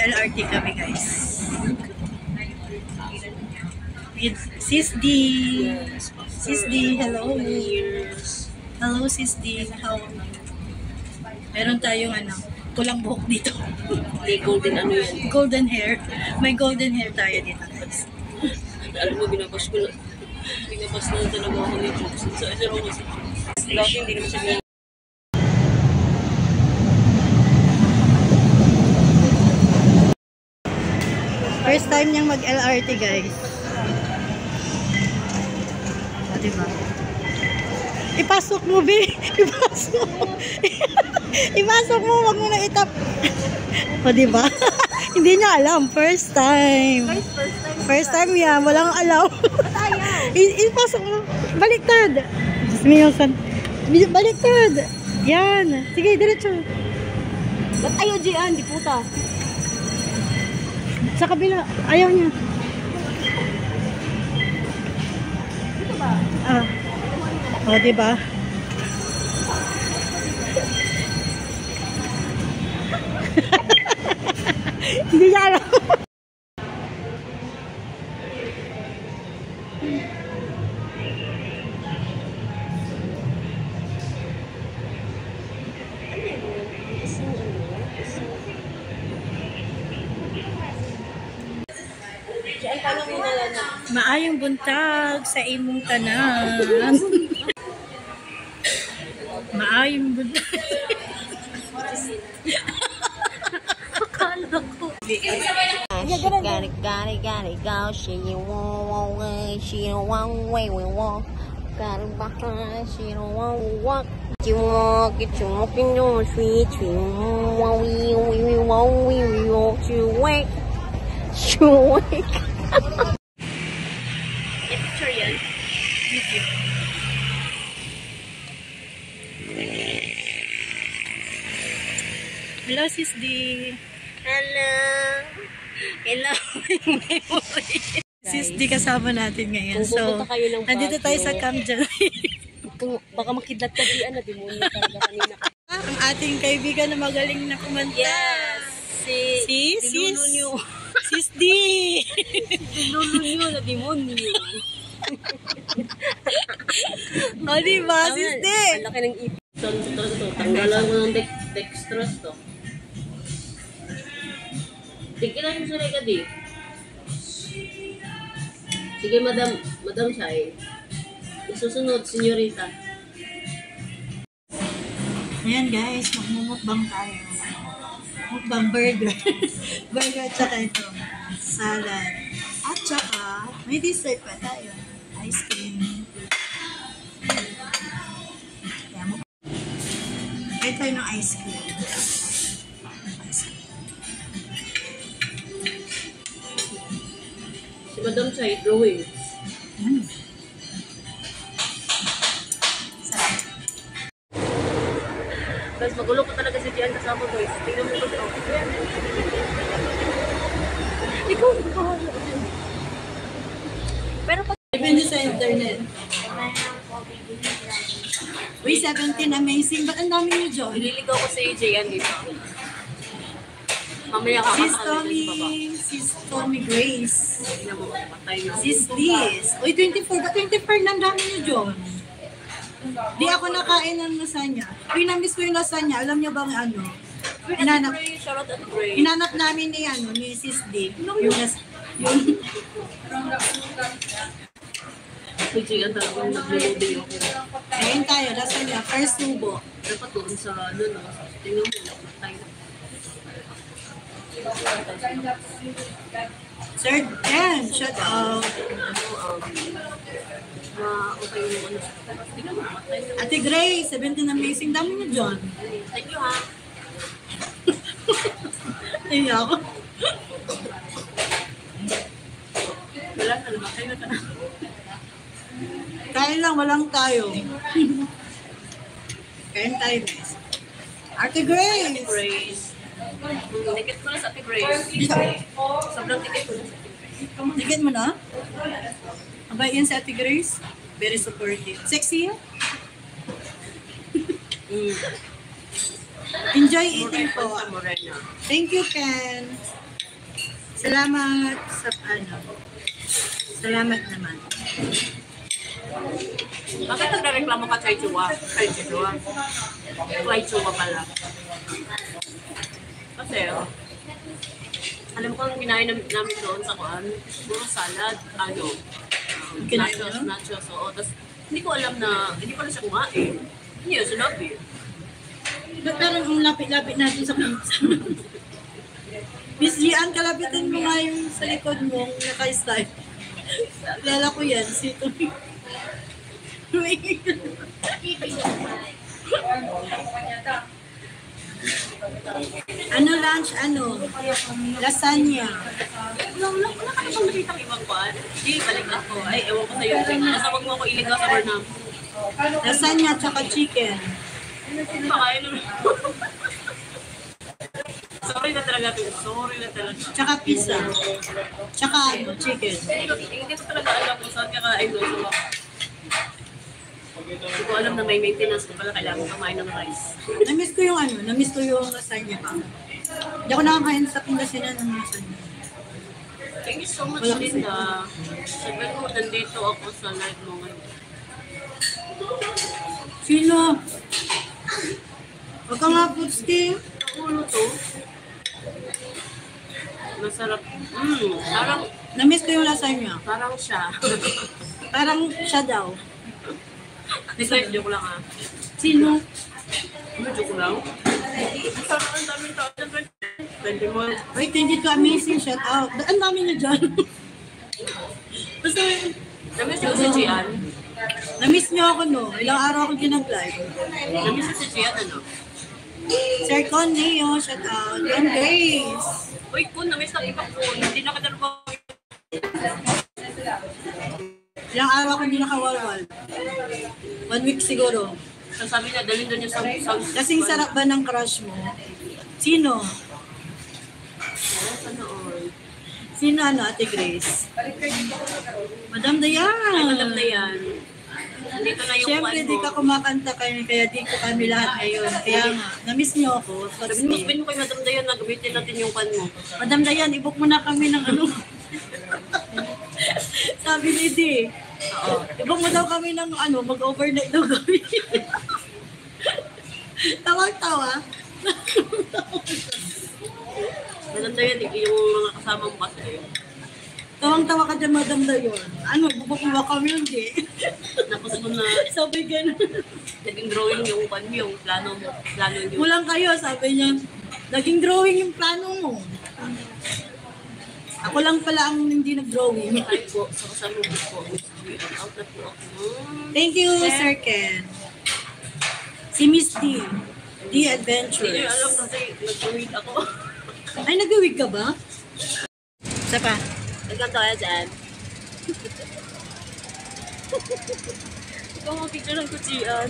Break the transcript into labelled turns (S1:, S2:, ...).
S1: Nag-LRT kami, guys. With Sis D. Sis D, hello. Hello, Sis D. How are you? Meron tayong kulang buhok dito.
S2: May golden ano yan.
S1: Golden hair. May golden hair tayo dito, guys.
S2: Alam mo, binabas na talaga ako ni Jokes. So, ito ako si Jokes. Dati hindi naman siya.
S1: First time niyang mag-LRT, guys. Diba? Ipasok mo, be. Ipasok. Ipasok mo. Wag mo na itap. O, diba? Hindi niya alam. First time. First time yan. Walang alam. Ipasok mo. Baliktad. Baliktad. Yan. Sige, diretso.
S2: Ba't ayaw diyan? Di puta.
S1: Sa kabila. Ayaw niya.
S2: Dito ba?
S1: O, diba? Hindi niya alam. Maayong buntag sa imong tanan. Maayong buntag. Akala ko.
S2: Gotta go. She won't way. She don't want way. We walk. Got it behind. She don't want walk. You walk. Get you walking on the street. We want you wait. You wait. Picture yan.
S1: YouTube. Hello, Sis D.
S2: Hello. Hello.
S1: Sis D kasama natin ngayon. So, nandito tayo sa Camp Jalay.
S2: Baka makidlat ka diyan na demonyo talaga kanina.
S1: Ang ating kaibigan na magaling na kumanta.
S2: Yes.
S1: Sis D.
S2: Dilulunyo na demonyo.
S1: O, diba? Sis D.
S2: Ang laki ng ipin. Tanggalan mo ng dextrose to. Tignan mo sa reka di. Sige, Madam Shai. Isusunod, senyorita.
S1: Ayan, guys. Magmumukbang tayo. Mukbang burger. Burger at saka ito. Salad. At saka, may dessert pa tayo. Ice cream. Kaya tayo ng ice cream.
S2: Si Madam Shai, drawing.
S1: Sarap.
S2: Guys, magulo ko talaga si Gian kasama, guys. Tingnan mo ito. Ikaw, bahala. Pero pag...
S1: Depende sa internet. Uy, 17, amazing. Ba't ang dami niyo, John?
S2: Nililigaw ko si Gian dito. Mamaya
S1: Sis Tommy Grace.
S2: Tingnan mo, patay na.
S1: Sis Liz. Uy, 24. Ba't 24 na ang dami niyo, John? Di ako nakain ng lasagna. Uy, na-miss ko yung lasagna. Alam niyo bang ano? Inanap namin ni Sis D. Yung
S2: Gian talagang nag-loading ako.
S1: ayun tayo, lasagna. First subo.
S2: Dapat doon sa ano, no? Tingnan mo, patay na.
S1: Sir Dan, shout out.
S2: Okay yung ano. Tingnan mo, patay na.
S1: Ate Grace, 17 amazing. Dami niyo, John.
S2: Thank you, ha?
S1: Ay, ako.
S2: Wala ka na, patay na ka na.
S1: Kain lang, walang tayo. Kain tayo, guys. Ate Grace!
S2: Grace. Ticket ko na sa Ate Grace. Sobrang ticket ko na sa Ate Grace.
S1: Ticket mo na? Abay, yan si Ate Grace. Very supportive. Sexy yan? Enjoy eating po. Thank you, Ken. Salamat sa ano. Salamat naman.
S2: Bakit nagreklamo ka kay Chua? Kay Chua? Kay Chua pala. Kasi, alam ko ang kinain namin doon sa kuan, puro salad, nachos, oo. Tapos, hindi ko alam na, hindi pala siya kumain. Hindi yun, sinabi.
S1: Ba't parang ang lapit-lapit natin sa pizza? Miss Gian, kalapitin mo nga yung sa likod mo, naka-style. Lala ko yan, sito. Ano lunch? Ano? Lasagna.
S2: Wala ka naman makitang ibang kuan. Hindi, balik ako. Ay, ewan ko sa'yo. Basta wag mo ako iligaw sa Burnham.
S1: Lasagna tsaka chicken.
S2: Pakain naman. Sorry na talaga. Sorry na talaga.
S1: Tsaka pizza. Tsaka ano, chicken.
S2: Hindi ko talaga alam kung saan kakain doon sa mga. Hindi ko alam na may maintenance ko pala kailangan kumain ng rice.
S1: Namiss ko yung ano, namiss ko yung lasagna pa. Hindi ako nakakain sa Pangasinan ng lasagna.
S2: Thank you so much, Linda. Sabi ko, nandito ako sa live mo ngayon.
S1: Sino? Huwag ka nga, Putski.
S2: Ulo to. Masarap. Parang,
S1: Namiss ko yung lasagna.
S2: parang siya.
S1: Parang siya daw.
S2: Decide, joke lang ah.
S1: Sino?
S2: Ano, joke lang? Masarap ang daming tao dyan. Pwede mo.
S1: Wait, hindi ko amazing shout out. Ang dami niya dyan. Basta,
S2: Namiss ko si Gian.
S1: namiss niyo ako no. Ilang araw akong kinag-live.
S2: Namiss ko si Gian, ano?
S1: Sir Connie, shout out. And Grace.
S2: Uy, kung namiss ang iba ko, hindi na kadalawa.
S1: Ilang araw akong hindi nakawalwal. 1 week siguro.
S2: Sabi niya, dalhin doon yung sa
S1: Kasing sarap ba ng crush mo? Sino?
S2: Sana all.
S1: Sino ano, Ate Grace? Madam Dayan.
S2: Ay, madam na yan. Nandito na yung
S1: Siyempre, di ka kumakanta kayo, kaya di ko kami lahat ngayon. Kaya nga, namiss niyo ako.
S2: Sabi mo, spin mo kay Madam Dayan na gamitin natin yung pan mo.
S1: Madam Dayan, i-book mo na kami ng ano. Sabi ni Di.
S2: Oo.
S1: I-book mo daw kami ng ano, mag-overnight daw kami. Tawag-tawa.
S2: Madam Dayan, yung mga kasama mo kasi.
S1: Tawang-tawa ka dyan, Madam Dayan. Ano, bubuk mo ba kami hindi?
S2: Tapos mo na
S1: Sabi ganun.
S2: naging drawing yung pan mo, yung plano mo. Plano yung
S1: Kulang kayo, sabi niya. Naging drawing yung plano mo. Ako lang pala ang hindi nag-drawing.
S2: ay po. So, kasama mo po. Out na po ako.
S1: Thank you, Sir Ken. Si Miss D. D
S2: Hindi
S1: Adventures.
S2: nyo alam kasi nag-read ako.
S1: Ay, nag-wig ka ba? Isa pa.
S2: Nagkanto kaya dyan. Ikaw mga picture ng kutsian.